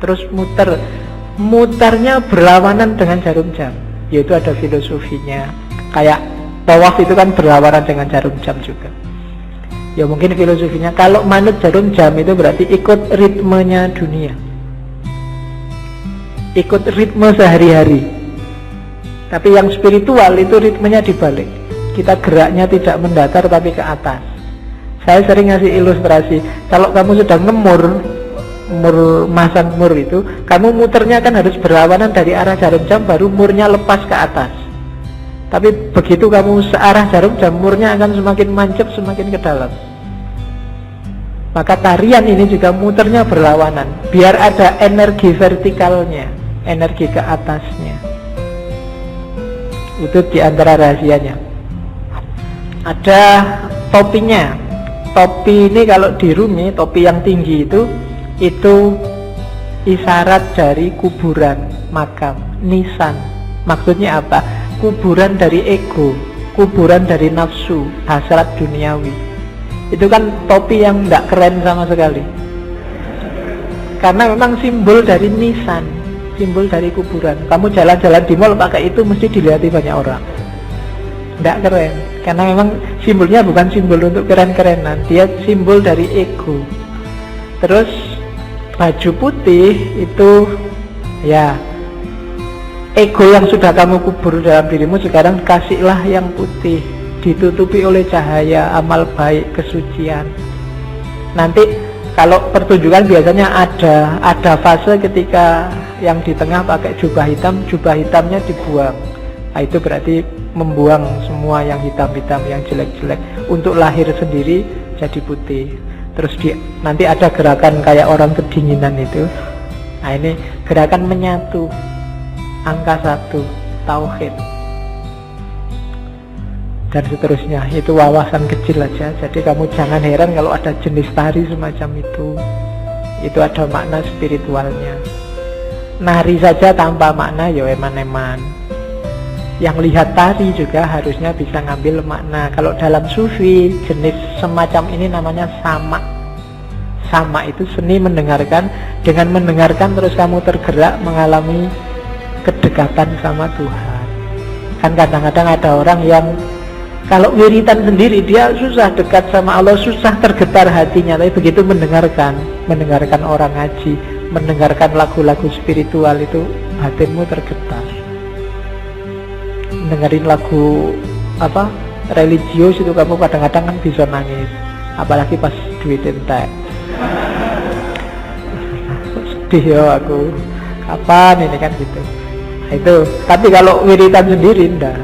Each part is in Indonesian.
terus muternya berlawanan dengan jarum jam, yaitu ada filosofinya. Kayak tawaf itu kan berlawanan dengan jarum jam juga. Ya mungkin filosofinya kalau manut jarum jam itu berarti ikut ritmenya dunia, ikut ritme sehari-hari. Tapi yang spiritual itu ritmenya dibalik. Kita geraknya tidak mendatar tapi ke atas. Saya sering ngasih ilustrasi, kalau kamu sedang masang mur itu, kamu muternya kan harus berlawanan dari arah jarum jam, baru murnya lepas ke atas. Tapi begitu kamu searah jarum jam, murnya akan semakin mancep, semakin ke dalam. Maka tarian ini juga muternya berlawanan, biar ada energi vertikalnya, energi ke atasnya. Itu diantara rahasianya. Ada topinya. Topi ini kalau di Rumi, topi yang tinggi itu isyarat dari kuburan, makam, nisan. Maksudnya apa? Kuburan dari ego, kuburan dari nafsu, hasrat duniawi. Itu kan topi yang tidak keren sama sekali, karena memang simbol dari nisan, simbol dari kuburan. Kamu jalan-jalan di mall pakai itu mesti dilihat banyak orang. Tidak keren, karena memang simbolnya bukan simbol untuk keren-kerenan, dia simbol dari ego. Terus baju putih itu ya ego yang sudah kamu kubur dalam dirimu, sekarang kasihlah yang putih, ditutupi oleh cahaya amal baik, kesucian. Nanti kalau pertunjukan biasanya ada fase ketika yang di tengah pakai jubah hitam, jubah hitamnya dibuang. Nah, itu berarti membuang semua yang hitam-hitam, yang jelek-jelek, untuk lahir sendiri jadi putih. Terus nanti ada gerakan kayak orang kedinginan itu. Nah, ini gerakan menyatu, angka 1, tauhid, dan seterusnya. Itu wawasan kecil aja. Jadi kamu jangan heran kalau ada jenis tari semacam itu. Itu ada makna spiritualnya. Nari saja tanpa makna ya eman-eman. Yang lihat tari juga harusnya bisa ngambil makna. Kalau dalam sufi, jenis semacam ini namanya sama. Sama itu seni mendengarkan. Dengan mendengarkan terus kamu tergerak mengalami kedekatan sama Tuhan. Kan kadang-kadang ada orang yang kalau wiritan sendiri dia susah dekat sama Allah, susah tergetar hatinya. Tapi begitu mendengarkan orang ngaji, mendengarkan lagu-lagu spiritual, itu hatimu tergetar. Dengerin lagu religius itu kamu kadang-kadang kan bisa nangis, apalagi pas duit entek. Sedih ya aku, kapan ini kan gitu. Nah, itu. Tapi kalau wiritan sendiri enggak,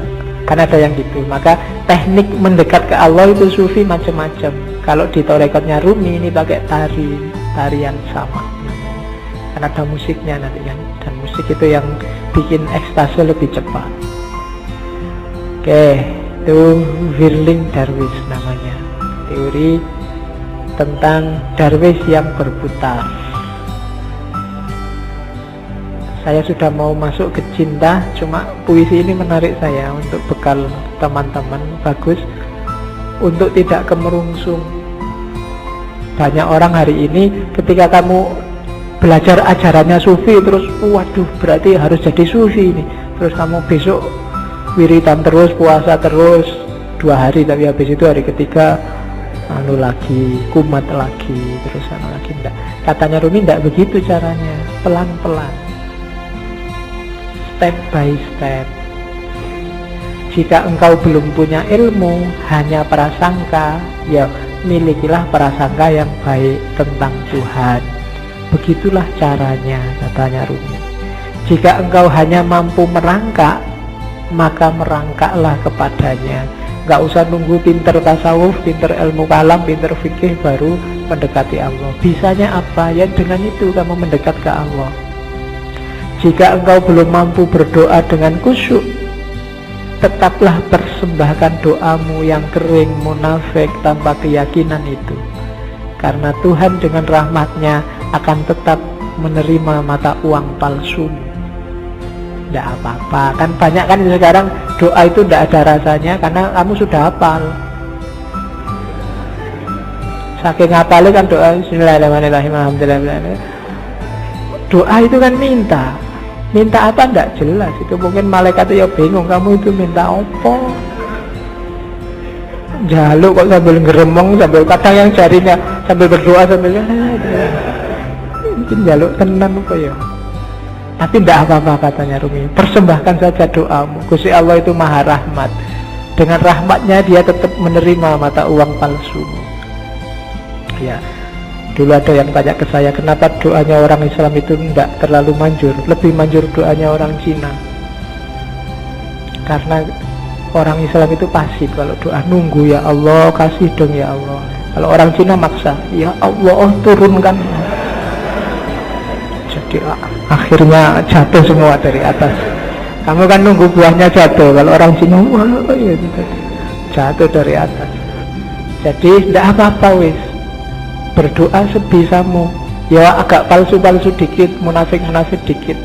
kan ada yang gitu. Maka teknik mendekat ke Allah itu sufi macam-macam. Kalau di torekotnya Rumi ini pakai tarian sama, kan ada musiknya nanti kan, dan musik itu yang bikin ekstase lebih cepat. Oke, itu Whirling Darwish namanya, teori tentang darwish yang berputar. Saya sudah mau masuk ke cinta, cuma puisi ini menarik saya untuk bekal teman-teman, bagus untuk tidak kemerungsung. Banyak orang hari ini ketika kamu belajar ajarannya sufi terus, waduh berarti harus jadi sufi ini. Terus kamu besok wiritan terus, puasa terus 2 hari, tapi habis itu hari ketiga lagi, kumat lagi, terus lagi. Enggak. Katanya Rumi enggak begitu caranya, pelan-pelan, step by step. Jika engkau belum punya ilmu, hanya prasangka, ya milikilah prasangka yang baik tentang Tuhan. Begitulah caranya, katanya Rumi. Jika engkau hanya mampu merangkak, maka merangkaklah kepadanya. Gak usah nunggu pinter tasawuf, pinter ilmu kalam, pinter fikih baru mendekati Allah. Bisanya apa? Ya dengan itu kamu mendekat ke Allah. Jika engkau belum mampu berdoa dengan khusyuk, tetaplah persembahkan doamu yang kering, munafik, tanpa keyakinan itu. Karena Tuhan dengan rahmatnya akan tetap menerima mata uang palsu. Tidak apa-apa, kan banyak kan sekarang doa itu tidak ada rasanya karena kamu sudah hafal. Saking hafalnya kan doa Bismillahirrahmanirrahim, alhamdulillah. Doa itu kan minta. Minta apa enggak jelas. Itu mungkin malaikat ya bingung, kamu itu minta apa? Jaluk kok sambil ngeremong, sambil kadang yang jarinya sambil berdoa sambil mungkin jaluk tenan apa ya. Tapi tidak apa-apa katanya Rumi, persembahkan saja doamu. Gusti Allah itu maha rahmat. Dengan rahmatnya dia tetap menerima mata uang palsu. Ya, dulu ada yang tanya ke saya, kenapa doanya orang Islam itu tidak terlalu manjur, lebih manjur doanya orang Cina. Karena orang Islam itu pasif, kalau doa nunggu, ya Allah kasih dong ya Allah. Kalau orang Cina maksa, ya Allah turunkan. Jadi akhirnya jatuh semua dari atas. Kamu kan nunggu buahnya jatuh. Kalau orang Cina, wah ya gitu, jatuh dari atas. Jadi tidak apa-apa wis, berdoa sebisamu. Ya agak palsu-palsu dikit, munafik-munafik dikit.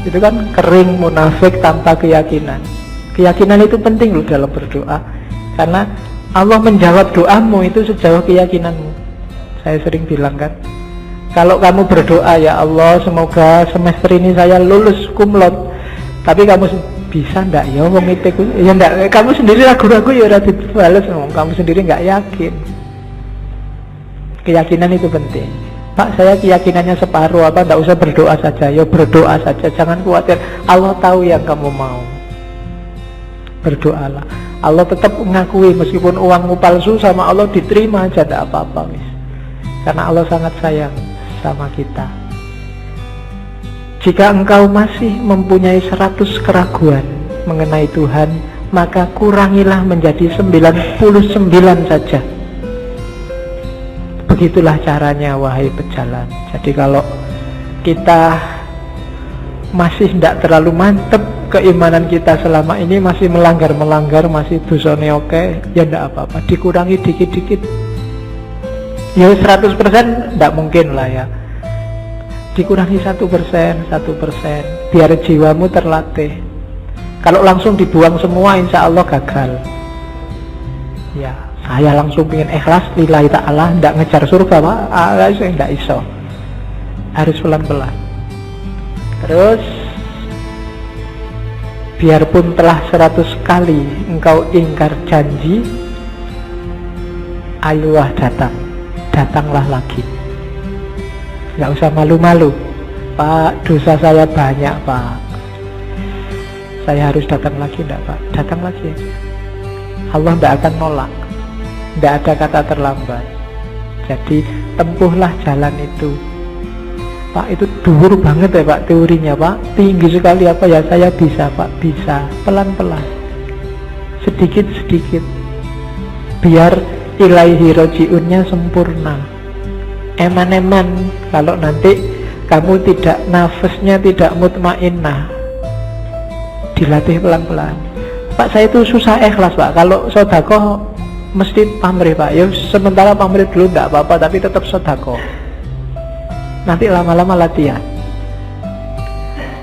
Itu kan kering munafik tanpa keyakinan. Keyakinan itu penting loh dalam berdoa, karena Allah menjawab doamu itu sejauh keyakinanmu. Saya sering bilang kan, kalau kamu berdoa, ya Allah semoga semester ini saya lulus kumlot, tapi kamu bisa ndak ya wong itu ya ndak, kamu sendiri ragu-ragu ya ora dibales, kamu sendiri nggak yakin. Keyakinan itu penting. Pak, saya keyakinannya separuh, apa ndak usah berdoa saja? Ya berdoa saja, jangan khawatir, Allah tahu yang kamu mau. Berdoalah, Allah tetap mengakui meskipun uangmu palsu, sama Allah diterima aja, tidak apa-apa wis. Karena Allah sangat sayang sama kita. Jika engkau masih mempunyai 100 keraguan mengenai Tuhan, maka kurangilah menjadi 99 saja. Begitulah caranya wahai pejalan. Jadi kalau kita masih tidak terlalu mantep keimanan kita selama ini, masih melanggar, masih dosane oke, ya tidak apa-apa, dikurangi dikit-dikit. Ya 100% tidak mungkin lah ya, dikurangi 1%, biar jiwamu terlatih. Kalau langsung dibuang semua, insya Allah gagal. Ya, saya langsung ingin ikhlas lillahi ta'ala, tidak ngejar surga Pak, tidak iso, harus pelan-pelan. Terus biarpun telah 100 kali engkau ingkar janji, ayolah datanglah lagi. Nggak usah malu-malu, Pak dosa saya banyak Pak, saya harus datang lagi. Enggak Pak, datang lagi aja. Allah tidak akan nolak, tidak ada kata terlambat. Jadi tempuhlah jalan itu. Pak itu dhuwur banget ya Pak teorinya Pak, tinggi sekali apa ya, saya bisa Pak, bisa, pelan-pelan, sedikit-sedikit, biar ilaihi roji'unnya sempurna. Eman-eman, kalau nanti kamu tidak, nafasnya tidak mutmainnah, dilatih pelan-pelan. Pak saya itu susah ikhlas Pak, kalau sedekah mesti pamrih Pak. Ya sementara pamrih dulu tidak apa-apa, tapi tetap sedekah. Nanti lama-lama latihan.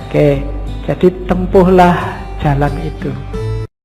Oke, jadi tempuhlah jalan itu.